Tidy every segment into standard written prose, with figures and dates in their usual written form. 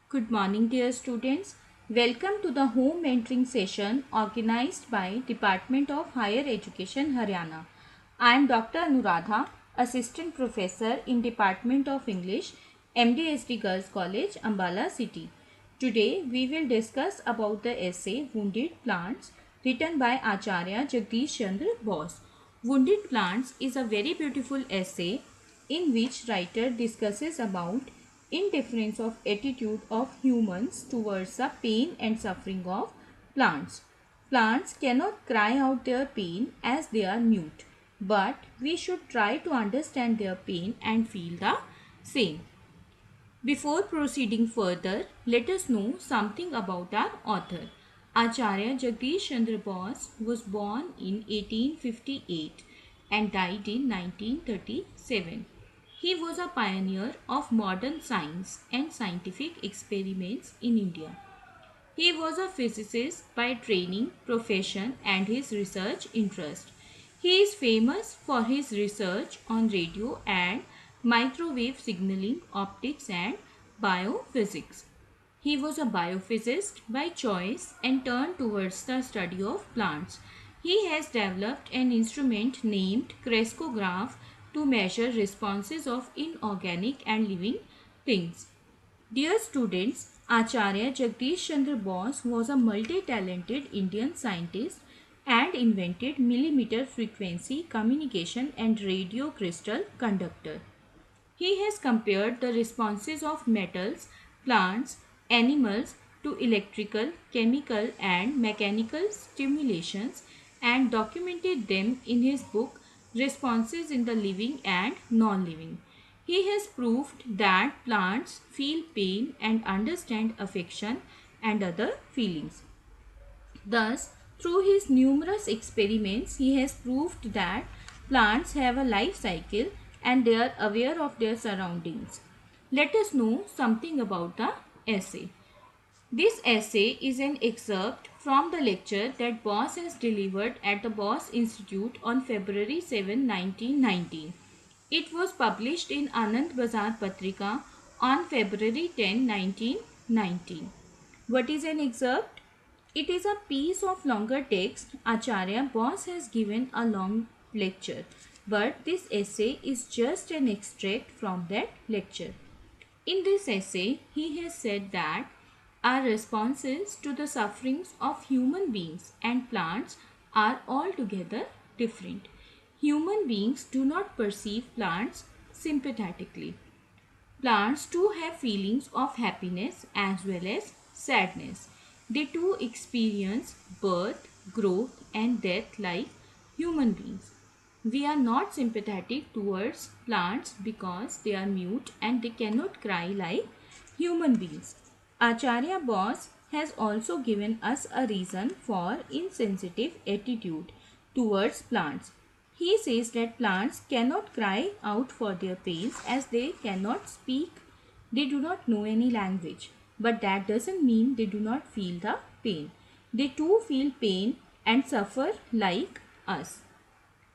Good morning, dear students. Welcome to the home mentoring session organized by Department of Higher Education, Haryana. I am Dr. Anuradha, Assistant Professor in Department of English, MDSD Girls College, Ambala City. Today we will discuss about the essay Wounded Plants written by Acharya Jagdish Chandra Bose. Wounded Plants is a very beautiful essay in which writer discusses about indifference of attitude of humans towards the pain and suffering of plants. Plants cannot cry out their pain as they are mute, but we should try to understand their pain and feel the same. Before proceeding further, let us know something about our author. Acharya Jagdish Chandra Bose was born in 1858 and died in 1937. He was a pioneer of modern science and scientific experiments in India. He was a physicist by training, profession, and his research interest. He is famous for his research on radio and microwave signaling, optics, and biophysics. He was a biophysicist by choice and turned towards the study of plants. He has developed an instrument named crescograph to measure responses of inorganic and living things. Dear students, Acharya Jagdish Chandra Bose was a multi-talented Indian scientist and invented millimeter frequency communication and radio crystal conductor. He has compared the responses of metals, plants, animals to electrical, chemical and mechanical stimulations and documented them in his book Responses in the Living and Non-Living. He has proved that plants feel pain and understand affection and other feelings. Thus, through his numerous experiments, he has proved that plants have a life cycle and they are aware of their surroundings. Let us know something about the essay. This essay is an excerpt from the lecture that Bose has delivered at the Bose Institute on February 7, 1919. It was published in Anand Bazar Patrika on February 10, 1919. What is an excerpt? It is a piece of longer text. Acharya Bose has given a long lecture, but this essay is just an extract from that lecture. In this essay, he has said that our responses to the sufferings of human beings and plants are altogether different. Human beings do not perceive plants sympathetically. Plants too have feelings of happiness as well as sadness. They too experience birth, growth, and death like human beings. We are not sympathetic towards plants because they are mute and they cannot cry like human beings. Acharya Bose has also given us a reason for insensitive attitude towards plants. He says that plants cannot cry out for their pains as they cannot speak. They do not know any language. But that doesn't mean they do not feel the pain. They too feel pain and suffer like us.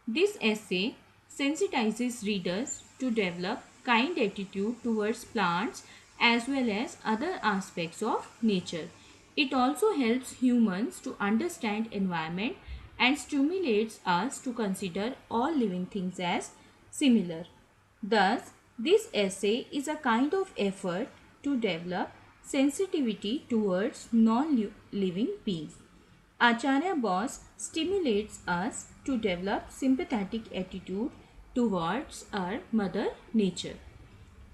This essay sensitizes readers to develop kind attitude towards plants as well as other aspects of nature. It also helps humans to understand environment and stimulates us to consider all living things as similar. Thus, this essay is a kind of effort to develop sensitivity towards non-living beings. Acharya Bose stimulates us to develop sympathetic attitude towards our mother nature.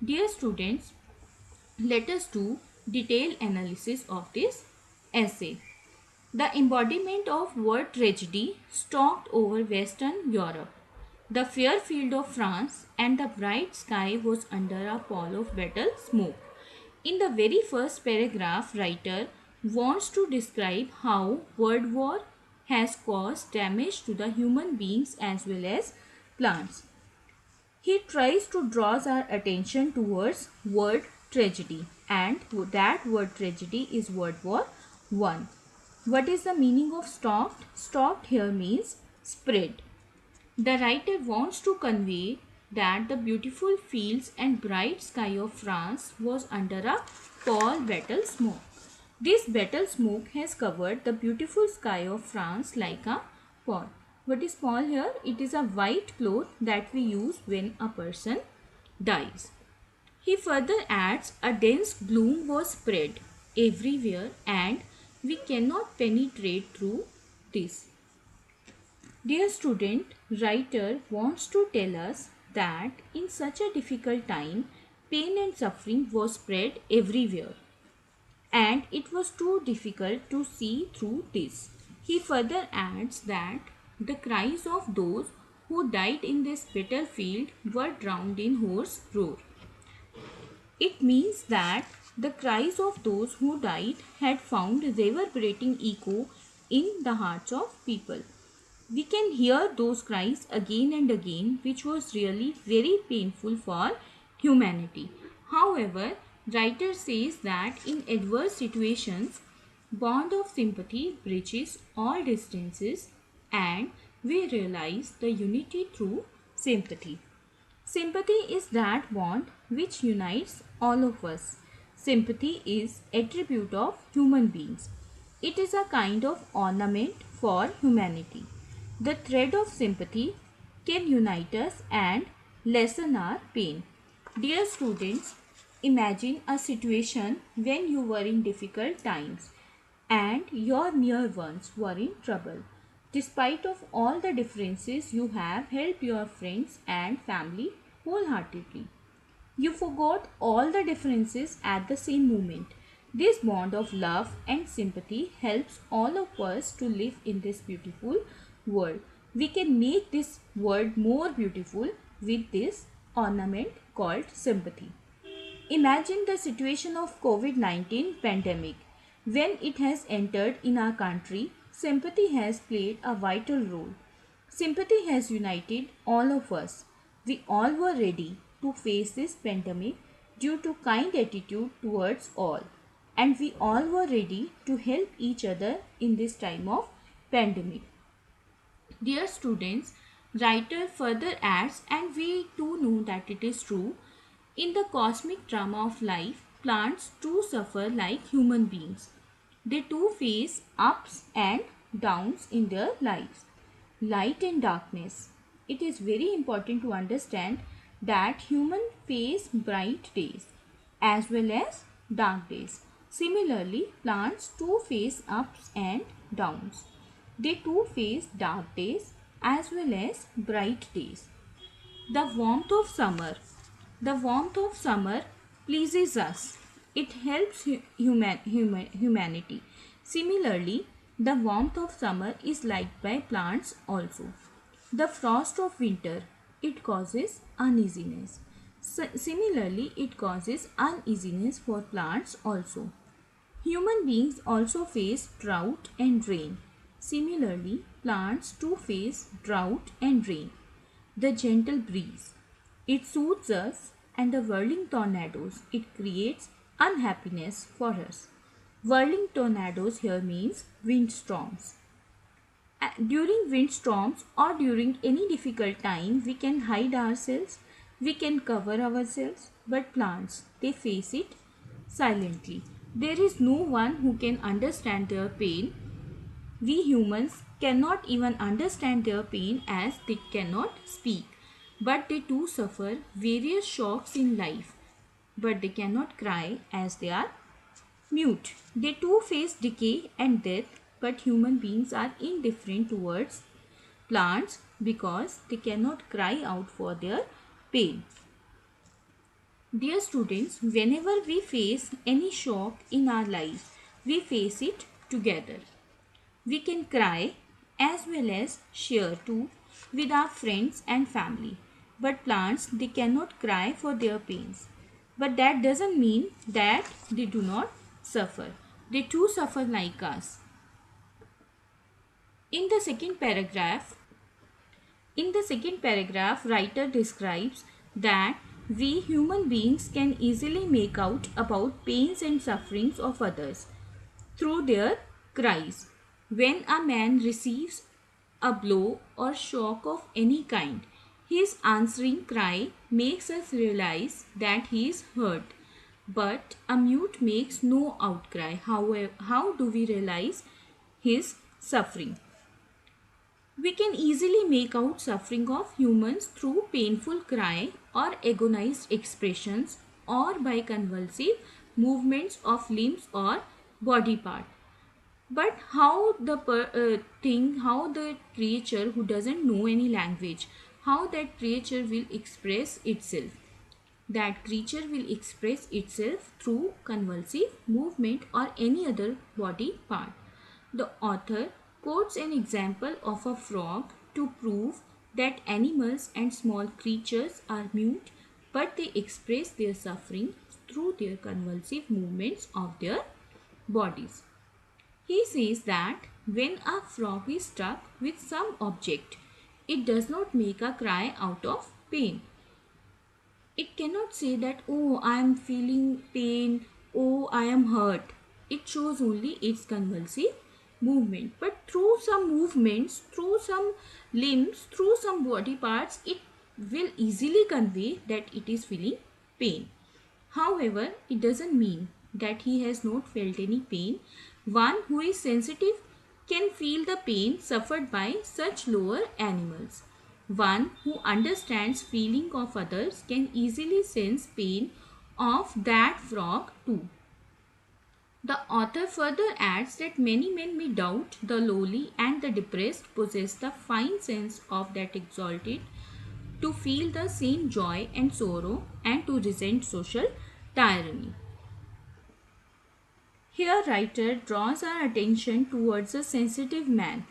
Dear students, let us do detailed analysis of this essay. The embodiment of word tragedy stalked over Western Europe. The fair field of France and the bright sky was under a pall of battle smoke. In the very first paragraph, writer wants to describe how world war has caused damage to the human beings as well as plants. He tries to draw our attention towards world tragedy, and that word tragedy is World War One. What is the meaning of stalked? Stalked here means spread. The writer wants to convey that the beautiful fields and bright sky of France was under a pall beetle smoke. This beetle smoke has covered the beautiful sky of France like a pall. What is pall here? It is a white cloth that we use when a person dies. He further adds, a dense gloom was spread everywhere and we cannot penetrate through this. Dear student, writer wants to tell us that in such a difficult time, pain and suffering was spread everywhere and it was too difficult to see through this. He further adds that the cries of those who died in this battlefield were drowned in hoarse roar. It means that the cries of those who died had found reverberating echo in the hearts of people. We can hear those cries again and again, which was really very painful for humanity. However, writer says that in adverse situations, bond of sympathy bridges all distances and we realize the unity through sympathy. Sympathy is that bond which unites all of us. Sympathy is attribute of human beings. It is a kind of ornament for humanity. The thread of sympathy can unite us and lessen our pain. Dear students, imagine a situation when you were in difficult times and your near ones were in trouble. Despite of all the differences, you have helped your friends and family wholeheartedly. You forgot all the differences at the same moment. This bond of love and sympathy helps all of us to live in this beautiful world. We can make this world more beautiful with this ornament called sympathy. Imagine the situation of COVID-19 pandemic. When it has entered in our country, sympathy has played a vital role. Sympathy has united all of us. We all were ready to face this pandemic due to kind attitude towards all. And we all were ready to help each other in this time of pandemic. Dear students, writer further adds, and we too know that it is true, in the cosmic drama of life, plants too suffer like human beings. They too face ups and downs in their lives. Light and darkness. It is very important to understand that humans face bright days as well as dark days. Similarly, plants too face ups and downs. They too face dark days as well as bright days. The warmth of summer. The warmth of summer pleases us. It helps humanity. Similarly, the warmth of summer is liked by plants also. The frost of winter, it causes uneasiness. Similarly, it causes uneasiness for plants also. Human beings also face drought and rain. Similarly, plants too face drought and rain. The gentle breeze, it soothes us, and the whirling tornadoes, it creates unhappiness for us. Whirling tornadoes here means windstorms. During windstorms or during any difficult time, we can hide ourselves, we can cover ourselves, but plants, they face it silently. There is no one who can understand their pain. We humans cannot even understand their pain as they cannot speak. But they too suffer various shocks in life. But they cannot cry as they are mute. They too face decay and death, but human beings are indifferent towards plants because they cannot cry out for their pain. Dear students, whenever we face any shock in our life, we face it together. We can cry as well as share too with our friends and family. But plants, they cannot cry for their pains. But that doesn't mean that they do not suffer. They too suffer like us. In the second paragraph, writer describes that we human beings can easily make out about pains and sufferings of others through their cries. When a man receives a blow or shock of any kind, His answering cry makes us realize that he is hurt. But a mute makes no outcry. However, how do we realize his suffering? We can easily make out suffering of humans through painful cry or agonized expressions or by convulsive movements of limbs or body part. But how how the creature who doesn't know any language, how that creature will express itself? That creature will express itself through convulsive movement or any other body part. The author quotes an example of a frog to prove that animals and small creatures are mute, but they express their suffering through their convulsive movements of their bodies. He says that when a frog is struck with some object, it does not make a cry out of pain. It cannot say that, oh, I am feeling pain, oh, I am hurt. It shows only its convulsive movement. But through some movements, through some limbs, through some body parts, it will easily convey that it is feeling pain. However, it doesn't mean that he has not felt any pain. One who is sensitive can feel the pain suffered by such lower animals. One who understands feeling of others can easily sense pain of that frog too. The author further adds that many men may doubt the lowly and the depressed possess the fine sense of that exalted to feel the same joy and sorrow and to resent social tyranny. Here writer draws our attention towards a sensitive man.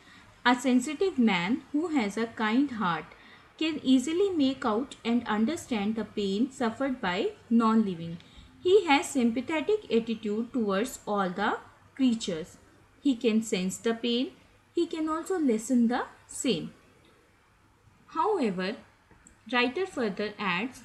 A sensitive man who has a kind heart can easily make out and understand the pain suffered by non-living. He has sympathetic attitude towards all the creatures. He can sense the pain. He can also lessen the same. However, writer further adds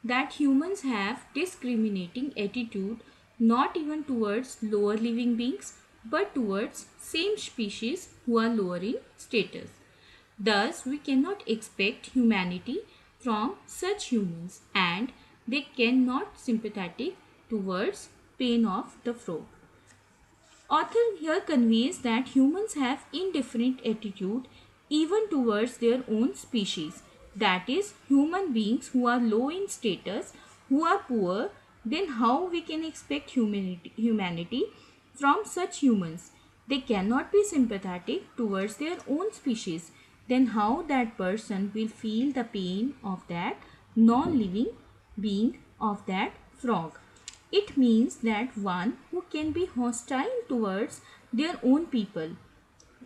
that humans have discriminating attitude not even towards lower living beings but towards same species who are lower in status. Thus, we cannot expect humanity from such humans and they cannot sympathetic towards pain of the frog. Author here conveys that humans have indifferent attitude even towards their own species. That is, human beings who are low in status, who are poor, then how we can expect humanity from such humans? They cannot be sympathetic towards their own species. Then how that person will feel the pain of that non-living being of that frog? It means that one who can be hostile towards their own people,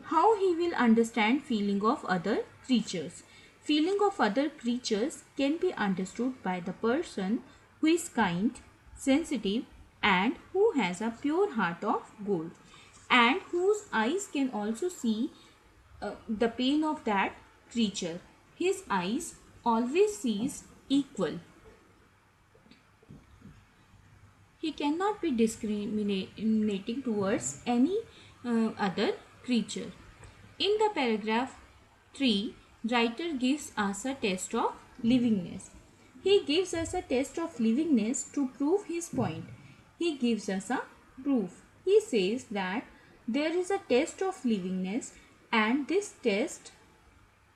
how he will understand feeling of other creatures? Feeling of other creatures can be understood by the person who is kind, sensitive and who has a pure heart of gold and whose eyes can also see the pain of that creature. His eyes always sees equal. He cannot be discriminating towards any other creature. In the paragraph 3, writer gives us a test of livingness. He gives us a test of livingness to prove his point. He gives us a proof. He says that there is a test of livingness and this test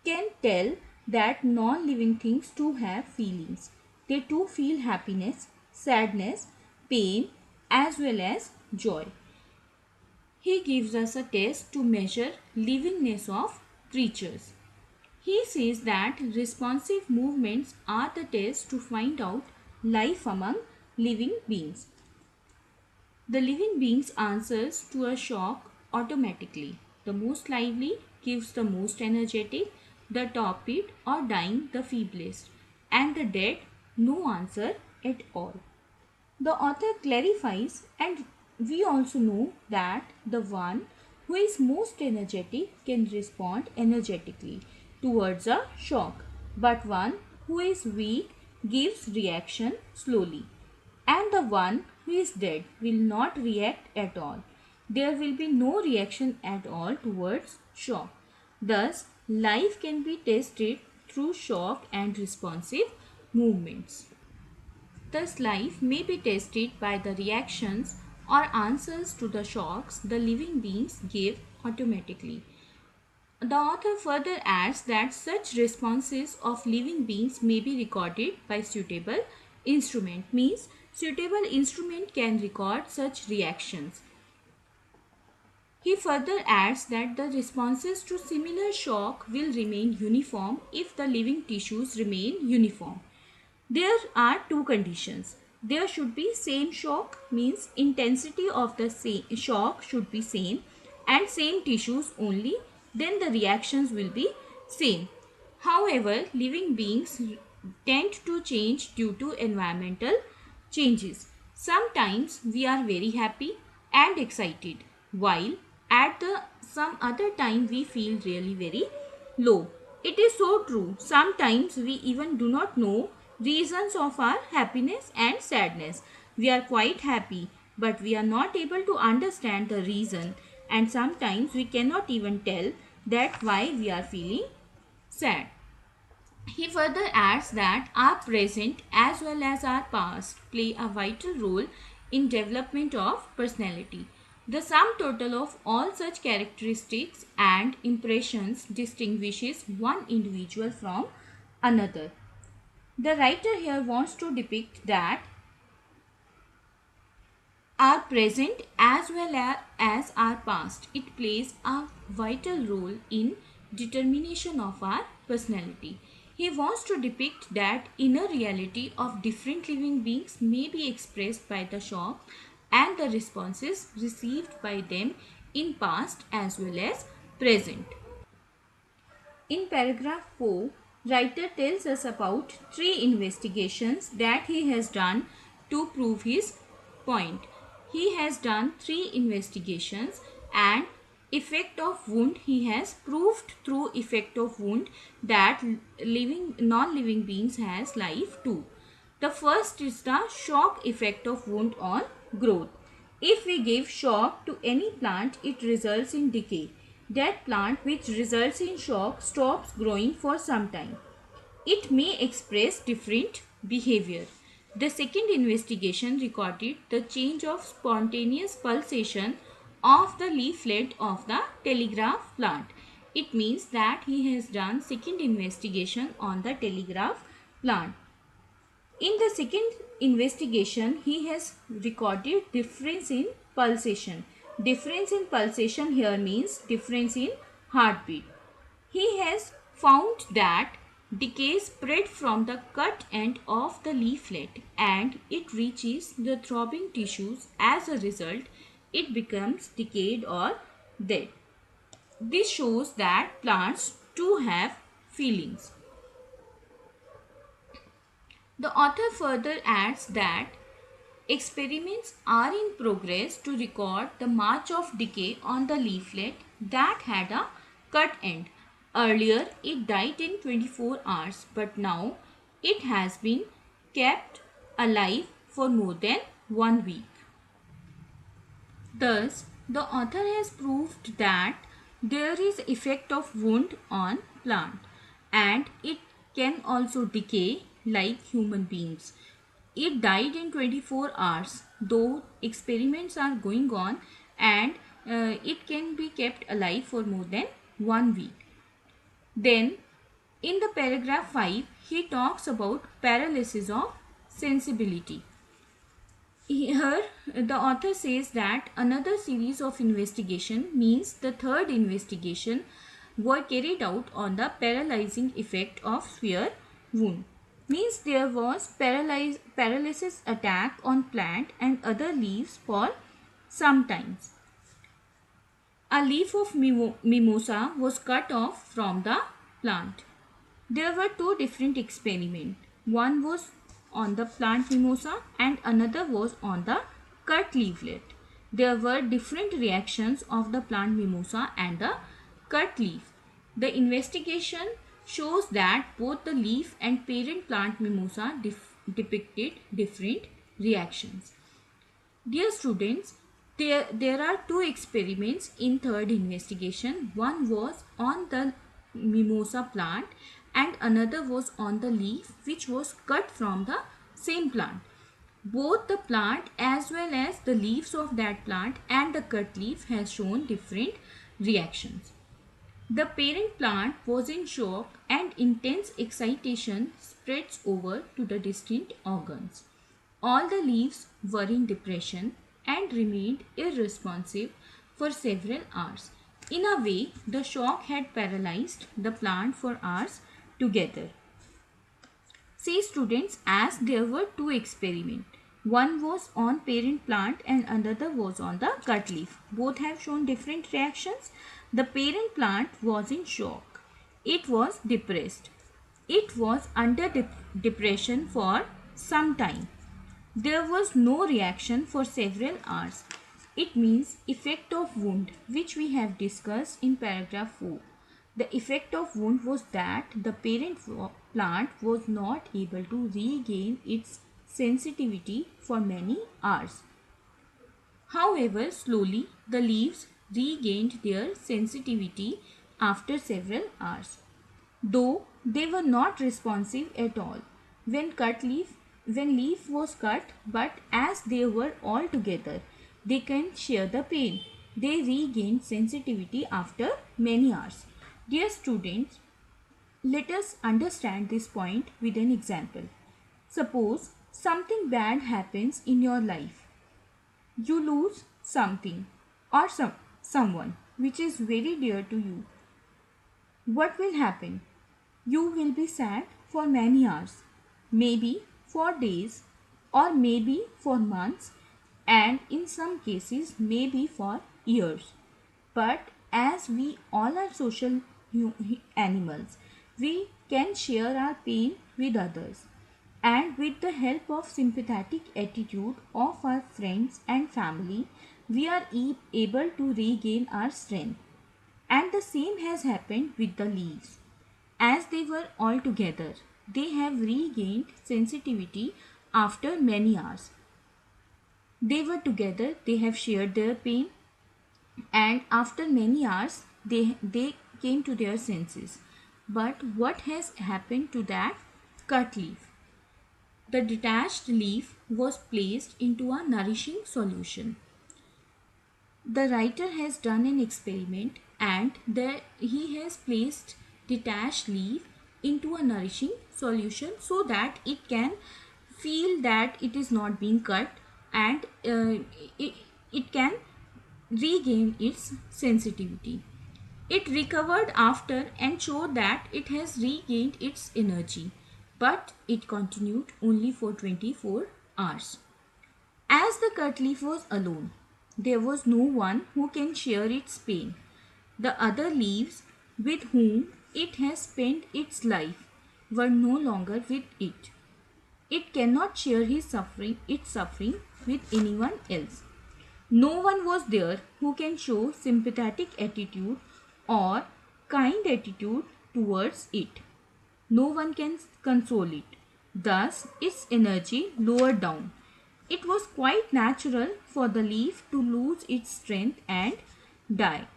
can tell that non-living things too have feelings. They too feel happiness, sadness, pain as well as joy. He gives us a test to measure livingness of creatures. He says that responsive movements are the test to find out life among living beings. The living beings answers to a shock automatically. The most lively gives the most energetic, the torpid or dying the feeblest, and the dead no answer at all. The author clarifies, and we also know that the one who is most energetic can respond energetically towards a shock, but one who is weak gives reaction slowly, and the one who is dead will not react at all. There will be no reaction at all towards shock. Thus, life can be tested through shock and responsive movements. Thus, life may be tested by the reactions or answers to the shocks the living beings give automatically. The author further adds that such responses of living beings may be recorded by suitable instrument, means suitable instrument can record such reactions. He further adds that the responses to similar shock will remain uniform if the living tissues remain uniform. There are two conditions. There should be same shock, means intensity of the same shock should be same, and same tissues only, then the reactions will be same. However, living beings tend to change due to environmental changes. Sometimes we are very happy and excited, while at the some other time we feel really very low. It is so true. Sometimes we even do not know reasons of our happiness and sadness. We are quite happy, but we are not able to understand the reason, and sometimes we cannot even tell that why we are feeling sad. He further adds that our present as well as our past play a vital role in development of personality. The sum total of all such characteristics and impressions distinguishes one individual from another. The writer here wants to depict that our present as well as our past, it plays a vital role in determination of our personality. He wants to depict that inner reality of different living beings may be expressed by the shock and the responses received by them in past as well as present. In paragraph 4, writer tells us about 3 investigations that he has done to prove his point. He has done 3 investigations, and effect of wound, he has proved through effect of wound that non-living beings has life too. The first is the shock effect of wound on growth. If we give shock to any plant, it results in decay. That plant which results in shock stops growing for some time. It may express different behavior. The second investigation recorded the change of spontaneous pulsation of the leaflet of the telegraph plant. It means that he has done second investigation on the telegraph plant. In the second investigation, he has recorded difference in pulsation. Difference in pulsation here means difference in heartbeat. He has found that decay spread from the cut end of the leaflet and it reaches the throbbing tissues. As a result, it becomes decayed or dead. This shows that plants too have feelings. The author further adds that experiments are in progress to record the march of decay on the leaflet that had a cut end. Earlier, it died in 24 hours, but now it has been kept alive for more than 1 week. Thus, the author has proved that there is effect of wound on plant and it can also decay like human beings. It died in 24 hours, though experiments are going on, and it can be kept alive for more than 1 week. Then, in the paragraph 5, he talks about paralysis of sensibility. Here, the author says that another series of investigation, means the third investigation, were carried out on the paralyzing effect of spear wound. Means there was paralysis attack on plant and other leaves for some times. A leaf of mimosa was cut off from the plant. There were 2 different experiments. One was on the plant mimosa and another was on the cut leaflet. There were different reactions of the plant mimosa and the cut leaf. The investigation shows that both the leaf and parent plant mimosa depicted different reactions. Dear students, there are 2 experiments in third investigation. One was on the mimosa plant and another was on the leaf which was cut from the same plant. Both the plant as well as the leaves of that plant and the cut leaf has shown different reactions. The parent plant was in shock and intense excitation spreads over to the distant organs. All the leaves were in depression and remained irresponsive for several hours. In a way, the shock had paralyzed the plant for hours together. See students, as there were two experiments. One was on parent plant and another was on the cut leaf. Both have shown different reactions. The parent plant was in shock. It was depressed. It was under depression for some time. There was no reaction for several hours. It means effect of wound, which we have discussed in paragraph 4. The effect of wound was that the parent plant was not able to regain its sensitivity for many hours. However, slowly the leaves regained their sensitivity after several hours, though they were not responsive at all when leaf was cut, but as they were all together, they can share the pain. They regained sensitivity after many hours. Dear students, let us understand this point with an example. Suppose something bad happens in your life. You lose something or someone which is very dear to you. What will happen? You will be sad for many hours, maybe for days or maybe for months, and in some cases maybe for years. But as we all are social animals, we can share our pain with others, and with the help of sympathetic attitude of our friends and family, we are able to regain our strength. And the same has happened with the leaves. As they were all together, they have regained sensitivity after many hours. They were together, they have shared their pain, and after many hours they came to their senses. But what has happened to that cut leaf? The detached leaf was placed into a nourishing solution. The writer has done an experiment and he has placed detached leaf into a nourishing solution so that it can feel that it is not being cut, and it can regain its sensitivity. It recovered after and showed that it has regained its energy, but it continued only for 24 hours. As the cut leaf was alone, there was no one who can share its pain. The other leaves with whom it has spent its life were no longer with it. It cannot share its suffering with anyone else. No one was there who can show sympathetic attitude or kind attitude towards it. No one can console it. Thus, its energy lowered down. It was quite natural for the leaf to lose its strength and die.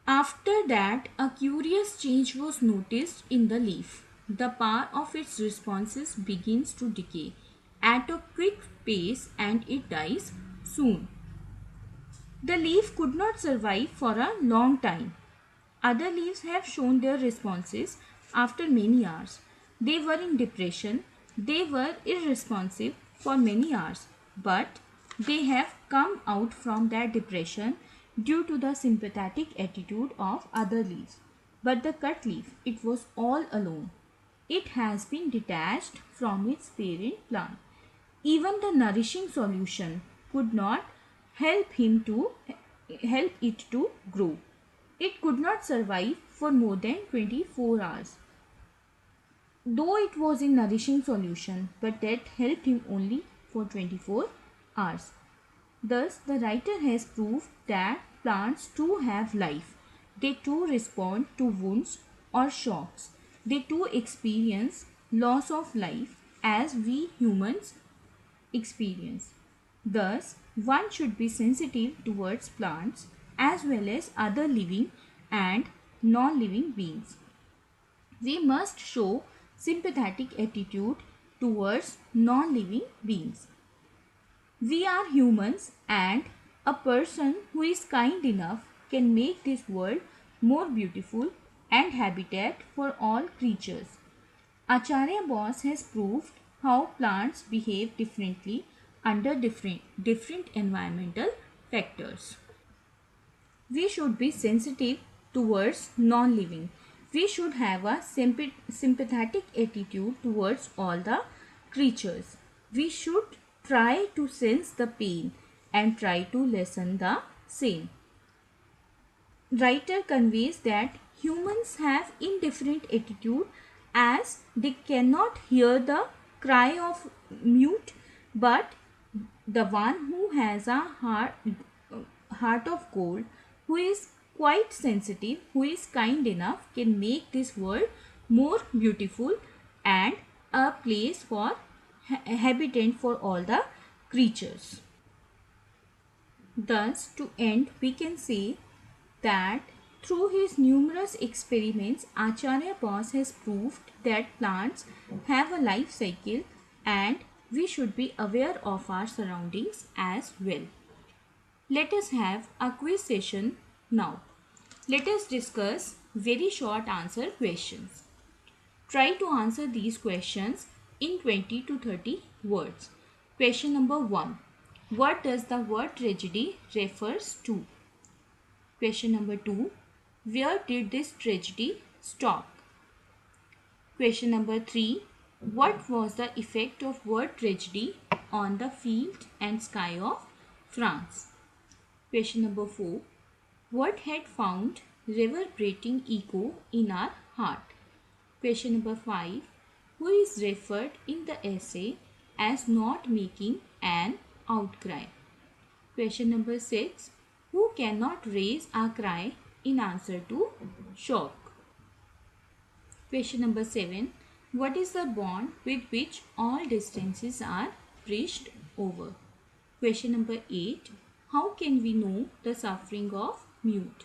After that, a curious change was noticed in the leaf. The power of its responses begins to decay at a quick pace and it dies soon. The leaf could not survive for a long time. Other leaves have shown their responses after many hours. They were in depression, they were irresponsive for many hours, but they have come out from that depression due to the sympathetic attitude of other leaves. But the cut leaf, it was all alone. It has been detached from its parent plant. Even the nourishing solution could not help it to grow. It could not survive for more than 24 hours. Though it was in nourishing solution, but that helped him only for 24 hours. Thus, the writer has proved that plants too have life. They too respond to wounds or shocks. They too experience loss of life as we humans experience. Thus, one should be sensitive towards plants as well as other living and non-living beings. We must show sympathetic attitude towards non-living beings. We are humans, and a person who is kind enough can make this world more beautiful and habitat for all creatures. Acharya Bose has proved how plants behave differently under different environmental factors. We should be sensitive towards non-living. We should have a sympathetic attitude towards all the creatures. We should try to sense the pain and try to lessen the same. Writer conveys that humans have indifferent attitude as they cannot hear the cry of mute, but the one who has a heart of gold, who is quite sensitive, who is kind enough, can make this world more beautiful and a place for habitant for all the creatures. Thus, to end, we can say that through his numerous experiments, Acharya Bose has proved that plants have a life cycle and we should be aware of our surroundings as well. Let us have a quiz session now. Let us discuss very short answer questions. Try to answer these questions in 20 to 30 words. Question number 1. What does the word tragedy refers to? Question number 2. Where did this tragedy stop? Question number 3. What was the effect of word tragedy on the field and sky of France? Question number 4. What had found reverberating echo in our heart? Question number 5. Who is referred in the essay as not making an outcry? Question number 6. Who cannot raise a cry in answer to shock? Question number 7. What is the bond with which all distances are bridged over? Question number 8. How can we know the suffering of mute?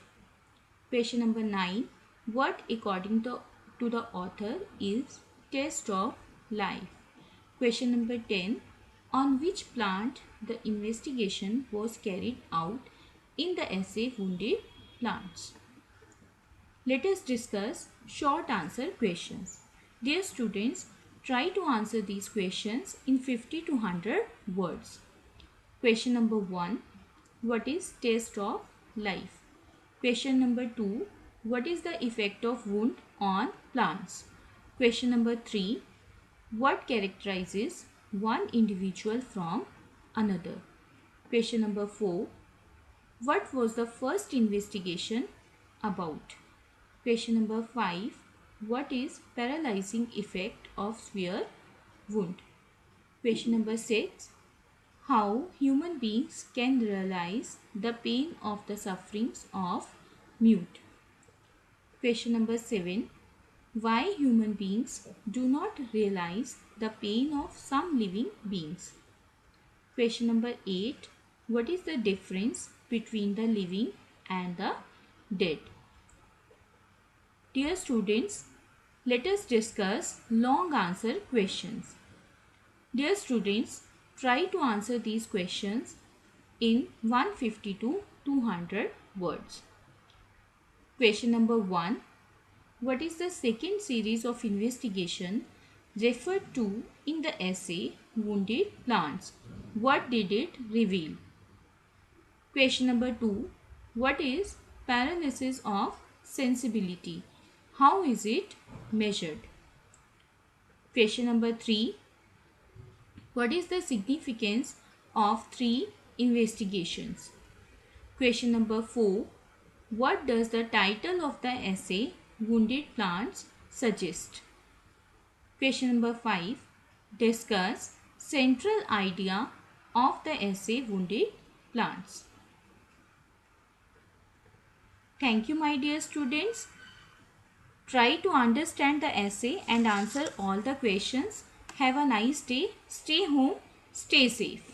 Question number 9. What according to the author is test of life? Question number 10. On which plant the investigation was carried out in the essay Wounded Plants? Let us discuss short answer questions. Dear students, try to answer these questions in 50 to 100 words. Question number 1. What is taste of life? Question number 2. What is the effect of wound on plants? Question number 3. What characterizes one individual from another? Question number 4. What was the first investigation about? Question number 5. What is paralyzing effect of severe wound? Question number 6. How human beings can realize the pain of the sufferings of mute? Question number 7. Why human beings do not realize the pain of some living beings? Question number 8. What is the difference between the living and the dead? Dear students, let us discuss long answer questions. Dear students, try to answer these questions in 150 to 200 words. Question number 1. What is the second series of investigation referred to in the essay Wounded Plants? What did it reveal? Question number 2. What is paralysis of sensibility? How is it measured? Question number 3. What is the significance of 3 investigations? Question number 4. What does the title of the essay Wounded Plants suggest? Question number 5. Discuss central idea of the essay Wounded Plants. Thank you, my dear students. Try to understand the essay and answer all the questions. Have a nice day. Stay home. Stay safe.